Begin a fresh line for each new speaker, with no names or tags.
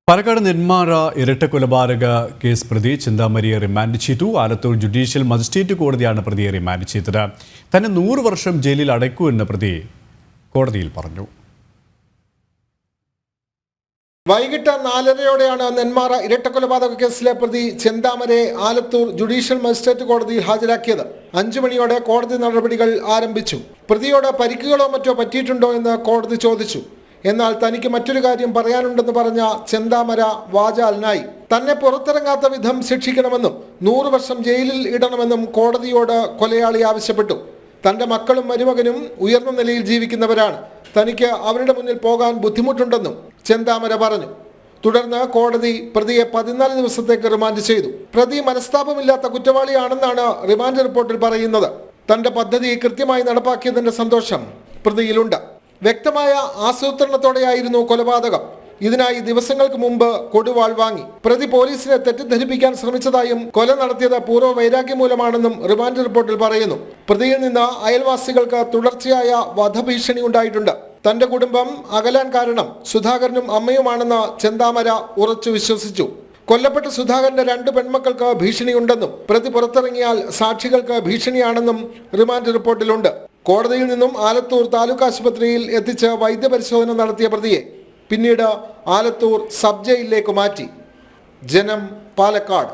Palakkad Nenmara ഇരട്ടക്കൊലപാതക case പ്രതി ചിന്താമരിയെ remand ചെയ്തു. Alathur judicial magistrate കോടതിയാണ് പ്രതിയെ റിമാൻഡ് ചെയ്തത്. തന്നെ 100 വർഷം ജയിലിൽ അടയ്ക്കുമെന്ന് പ്രതി കോടതിയിൽ പറഞ്ഞു.
വൈകിട്ട് 4:30-ഓടെയാണ് നെന്മാറ ഇരട്ടക്കൊലപാതക കേസിലെ പ്രതി ചിന്താമരയെ ആലത്തൂർ ജുഡീഷ്യൽ മജിസ്ട്രേറ്റ് കോടതിയിൽ ഹാജരാക്കിയത്. 5 മണിയോടെ കോടതി നടപടികൾ ആരംഭിച്ചു. പ്രതിയോട് പരിക്കുകളോ മറ്റോ പറ്റിയിട്ടുണ്ടോ എന്ന് കോടതി ചോദിച്ചു. എന്നാൽ തനിക്ക് മറ്റൊരു കാര്യം പറയാനുണ്ടെന്ന് പറഞ്ഞ ചെന്താമര വാചാലനായി. തന്നെ പുറത്തിറങ്ങാത്ത വിധം ശിക്ഷിക്കണമെന്നും 100 വർഷം ജയിലിൽ ഇടണമെന്നും കോടതിയോട് കൊലയാളി ആവശ്യപ്പെട്ടു. തന്റെ മക്കളും മരുമകനും ഉയർന്ന നിലയിൽ ജീവിക്കുന്നവരാണ്. തനിക്ക് അവരുടെ മുന്നിൽ പോകാൻ ബുദ്ധിമുട്ടുണ്ടെന്നും ചെന്താമര പറഞ്ഞു. തുടർന്ന് കോടതി പ്രതിയെ 14 ദിവസത്തേക്ക് റിമാൻഡ് ചെയ്തു. പ്രതി മനസ്താപമില്ലാത്ത കുറ്റവാളിയാണെന്നാണ് റിമാൻഡ് റിപ്പോർട്ടിൽ പറയുന്നത്. തന്റെ പദ്ധതി കൃത്യമായി നടപ്പാക്കിയതിന്റെ സന്തോഷം പ്രതിയിലുണ്ട്. വ്യക്തമായ ആസൂത്രണത്തോടെയായിരുന്നു കൊലപാതകം. ഇതിനായി ദിവസങ്ങൾക്ക് മുമ്പ് കൊടുവാൾ വാങ്ങി. പ്രതി പോലീസിനെ തെറ്റിദ്ധരിപ്പിക്കാൻ ശ്രമിച്ചതായും കൊല നടത്തിയത് പൂർവ്വ വൈരാഗ്യം മൂലമാണെന്നും റിമാൻഡ് റിപ്പോർട്ടിൽ പറയുന്നു. പ്രതിയിൽ നിന്ന് അയൽവാസികൾക്ക് തുടർച്ചയായ വധഭീഷണി ഉണ്ടായിട്ടുണ്ട്. തന്റെ കുടുംബം അകലാൻ കാരണം സുധാകരനും അമ്മയുമാണെന്ന് ചെന്താമര ഉറച്ചു വിശ്വസിച്ചു. കൊല്ലപ്പെട്ട സുധാകരന്റെ 2 പെൺമക്കൾക്ക് ഭീഷണിയുണ്ടെന്നും പ്രതി പുറത്തിറങ്ങിയാൽ സാക്ഷികൾക്ക് ഭീഷണിയാണെന്നും റിമാൻഡ് റിപ്പോർട്ടിലുണ്ട്. കോടതിയിൽ നിന്നും ആലത്തൂർ താലൂക്ക് ആശുപത്രിയിൽ എത്തിച്ച് വൈദ്യപരിശോധന നടത്തിയ പ്രതിയെ പിന്നീട് ആലത്തൂർ സബ് ജയിലിലേക്ക് മാറ്റി. ജനം, പാലക്കാട്.